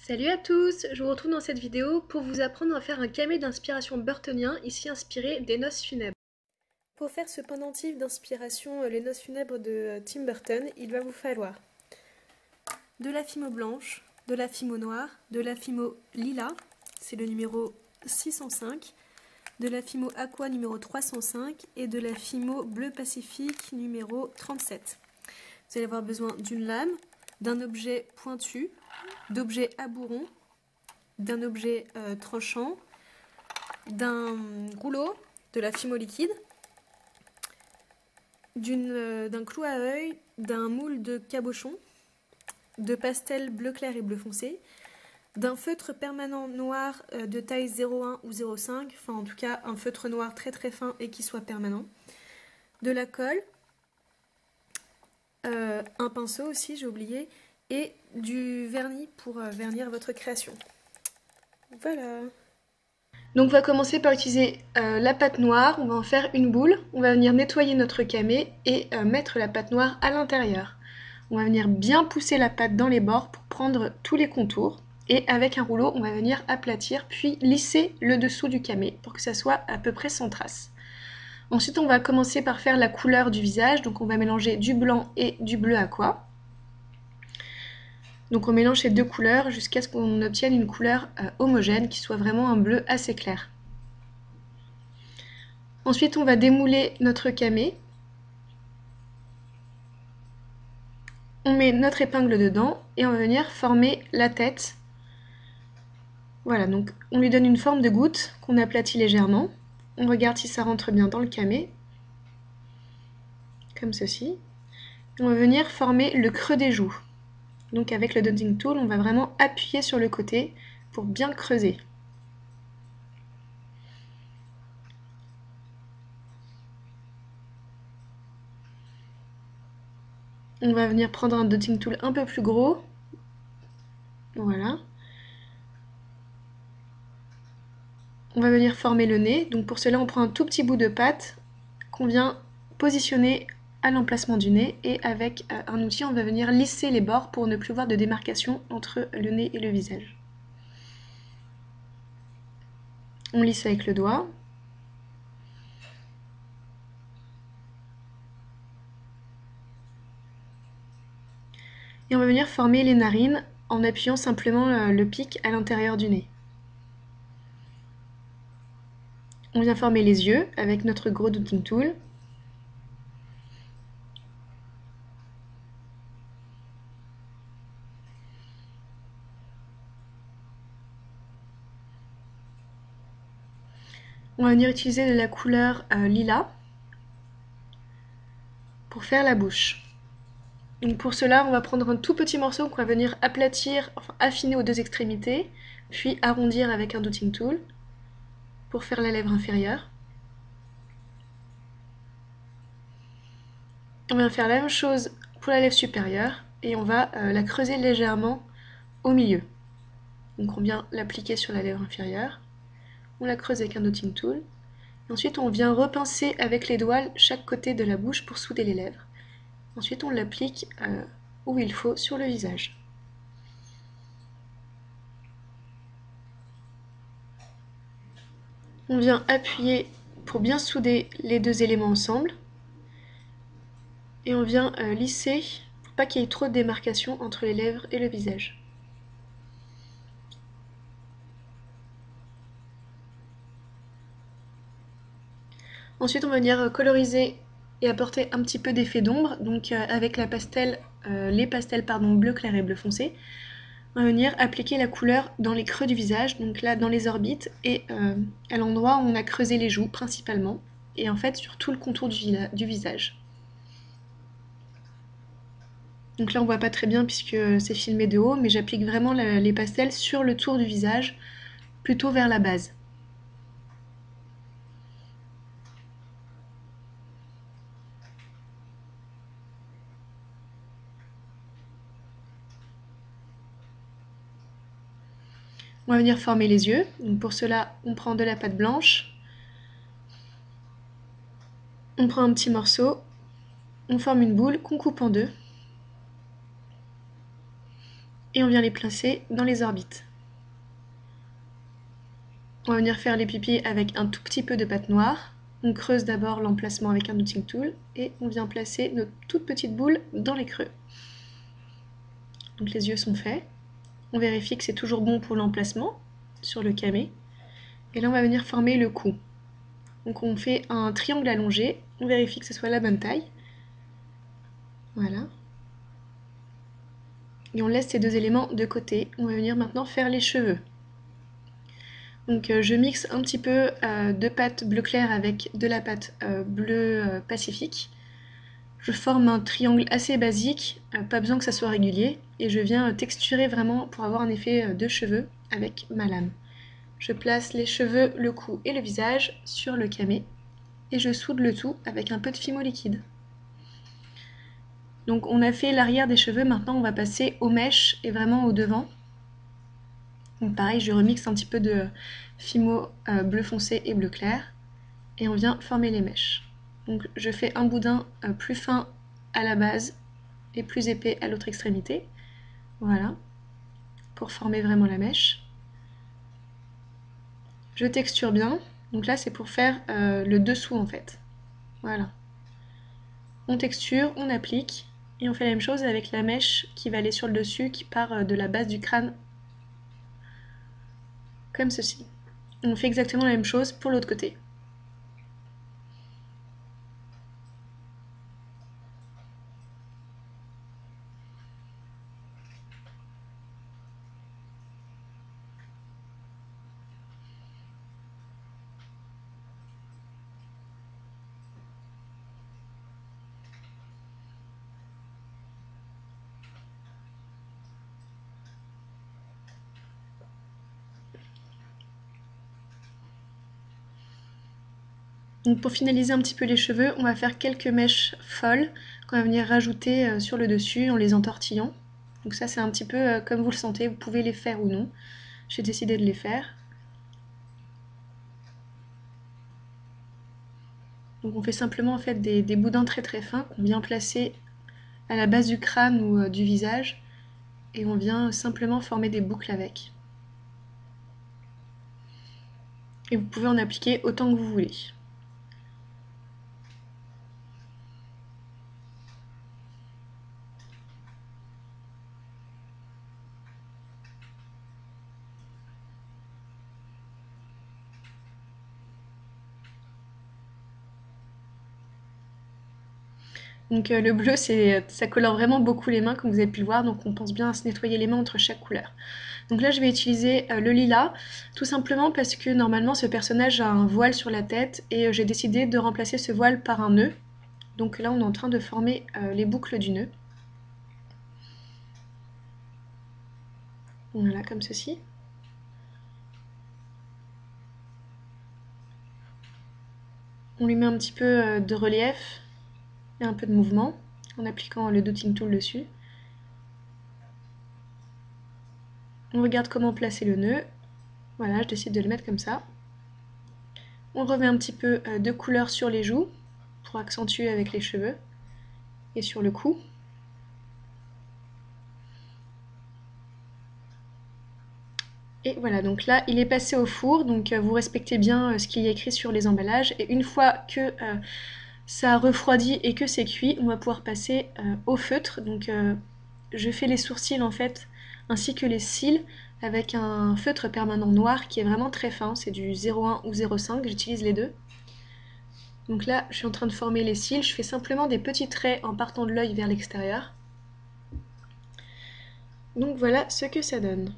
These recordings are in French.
Salut à tous, je vous retrouve dans cette vidéo pour vous apprendre à faire un camé d'inspiration burtonien, ici inspiré des Noces funèbres. Pour faire ce pendentif d'inspiration Les Noces funèbres de Tim Burton, il va vous falloir de la fimo blanche, de la fimo noire, de la fimo lila, c'est le numéro 605, de la fimo aqua numéro 305 et de la fimo bleu pacifique numéro 37. Vous allez avoir besoin d'une lame, d'un objet pointu, d'objets à bourron, d'un objet tranchant, d'un rouleau, de la fimo liquide, d'un clou à œil, d'un moule de cabochon, de pastel bleu clair et bleu foncé, d'un feutre permanent noir de taille 0,1 ou 0,5, enfin en tout cas un feutre noir très très fin et qui soit permanent, de la colle, un pinceau aussi, j'ai oublié, et du vernis pour vernir votre création. Voilà. Donc on va commencer par utiliser la pâte noire, on va en faire une boule, on va venir nettoyer notre camé et mettre la pâte noire à l'intérieur. On va venir bien pousser la pâte dans les bords pour prendre tous les contours et avec un rouleau on va venir aplatir puis lisser le dessous du camé pour que ça soit à peu près sans trace. Ensuite on va commencer par faire la couleur du visage, donc on va mélanger du blanc et du bleu aqua. Donc on mélange ces deux couleurs jusqu'à ce qu'on obtienne une couleur homogène qui soit vraiment un bleu assez clair. Ensuite, on va démouler notre camé. On met notre épingle dedans et on va venir former la tête. Voilà, donc on lui donne une forme de goutte qu'on aplatit légèrement. On regarde si ça rentre bien dans le camé, comme ceci. Et on va venir former le creux des joues. Donc avec le dotting tool, on va vraiment appuyer sur le côté pour bien creuser. On va venir prendre un dotting tool un peu plus gros. Voilà. On va venir former le nez. Donc pour cela, on prend un tout petit bout de pâte qu'on vient positionner à l'emplacement du nez et avec un outil, on va venir lisser les bords pour ne plus voir de démarcation entre le nez et le visage. On lisse avec le doigt. Et on va venir former les narines en appuyant simplement le pic à l'intérieur du nez. On vient former les yeux avec notre gros dotting tool. On va venir utiliser de la couleur lilas pour faire la bouche. Donc pour cela, on va prendre un tout petit morceau qu'on va venir aplatir, enfin affiner aux deux extrémités, puis arrondir avec un dotting tool pour faire la lèvre inférieure. On va faire la même chose pour la lèvre supérieure et on va la creuser légèrement au milieu. Donc on vient l'appliquer sur la lèvre inférieure, on la creuse avec un dotting tool, et ensuite on vient repincer avec les doigts chaque côté de la bouche pour souder les lèvres. Ensuite on l'applique où il faut sur le visage. On vient appuyer pour bien souder les deux éléments ensemble et on vient lisser pour pas qu'il y ait trop de démarcation entre les lèvres et le visage. Ensuite on va venir coloriser et apporter un petit peu d'effet d'ombre, donc avec les pastels bleu clair et bleu foncé. On va venir appliquer la couleur dans les creux du visage, donc là dans les orbites et à l'endroit où on a creusé les joues principalement, et en fait sur tout le contour du visage. Donc là on voit pas très bien puisque c'est filmé de haut, mais j'applique vraiment les pastels sur le tour du visage, plutôt vers la base. On va venir former les yeux, donc pour cela on prend de la pâte blanche, on prend un petit morceau, on forme une boule qu'on coupe en deux, et on vient les placer dans les orbites. On va venir faire les pipis avec un tout petit peu de pâte noire. On creuse d'abord l'emplacement avec un notching tool et on vient placer nos toutes petites boules dans les creux. Donc les yeux sont faits. On vérifie que c'est toujours bon pour l'emplacement sur le camé. Et là on va venir former le cou. Donc on fait un triangle allongé, on vérifie que ce soit la bonne taille. Voilà. Et on laisse ces deux éléments de côté. On va venir maintenant faire les cheveux. Donc je mixe un petit peu de pâte bleu clair avec de la pâte bleu pacifique. Je forme un triangle assez basique, pas besoin que ça soit régulier, et je viens texturer vraiment pour avoir un effet de cheveux avec ma lame. Je place les cheveux, le cou et le visage sur le camé, et je soude le tout avec un peu de fimo liquide. Donc on a fait l'arrière des cheveux, maintenant on va passer aux mèches et vraiment au devant. Donc pareil, je remixe un petit peu de fimo bleu foncé et bleu clair, et on vient former les mèches. Donc je fais un boudin plus fin à la base et plus épais à l'autre extrémité. Voilà, pour former vraiment la mèche. Je texture bien, donc là c'est pour faire le dessous en fait. Voilà. On texture, on applique, et on fait la même chose avec la mèche qui va aller sur le dessus, qui part de la base du crâne, comme ceci. On fait exactement la même chose pour l'autre côté. Donc pour finaliser un petit peu les cheveux, on va faire quelques mèches folles qu'on va venir rajouter sur le dessus en les entortillant. Donc ça c'est un petit peu comme vous le sentez, vous pouvez les faire ou non. J'ai décidé de les faire. Donc on fait simplement en fait des boudins très très fins qu'on vient placer à la base du crâne ou du visage, et on vient simplement former des boucles avec. Et vous pouvez en appliquer autant que vous voulez. Donc le bleu, ça colore vraiment beaucoup les mains, comme vous avez pu le voir, donc on pense bien à se nettoyer les mains entre chaque couleur. Donc là, je vais utiliser le lilas, tout simplement parce que normalement, ce personnage a un voile sur la tête, et j'ai décidé de remplacer ce voile par un nœud. Donc là, on est en train de former les boucles du nœud. Voilà, comme ceci. On lui met un petit peu de relief et un peu de mouvement en appliquant le dotting tool dessus. On regarde comment placer le nœud. Voilà, je décide de le mettre comme ça. On remet un petit peu de couleur sur les joues pour accentuer avec les cheveux et sur le cou. Et voilà, donc là il est passé au four, donc vous respectez bien ce qu'il y a écrit sur les emballages, et une fois que ça a refroidi et que c'est cuit, on va pouvoir passer au feutre. Donc je fais les sourcils en fait, ainsi que les cils, avec un feutre permanent noir qui est vraiment très fin, c'est du 0,1 ou 0,5, j'utilise les deux. Donc là je suis en train de former les cils, je fais simplement des petits traits en partant de l'œil vers l'extérieur. Donc voilà ce que ça donne.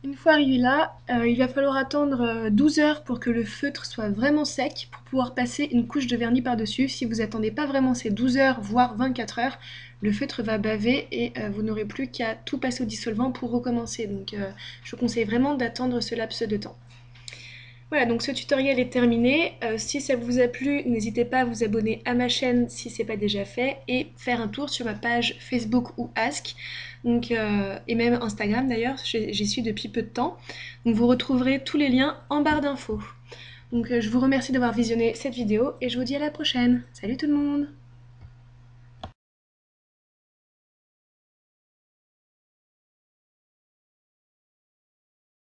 Une fois arrivé là, il va falloir attendre 12 heures pour que le feutre soit vraiment sec pour pouvoir passer une couche de vernis par-dessus. Si vous n'attendez pas vraiment ces 12 heures, voire 24 heures, le feutre va baver et vous n'aurez plus qu'à tout passer au dissolvant pour recommencer. Donc je vous conseille vraiment d'attendre ce laps de temps. Voilà, donc ce tutoriel est terminé. Si ça vous a plu, n'hésitez pas à vous abonner à ma chaîne si ce n'est pas déjà fait, et faire un tour sur ma page Facebook ou Ask, donc, et même Instagram d'ailleurs, j'y suis depuis peu de temps. Donc vous retrouverez tous les liens en barre d'infos. Donc je vous remercie d'avoir visionné cette vidéo et je vous dis à la prochaine. Salut tout le monde!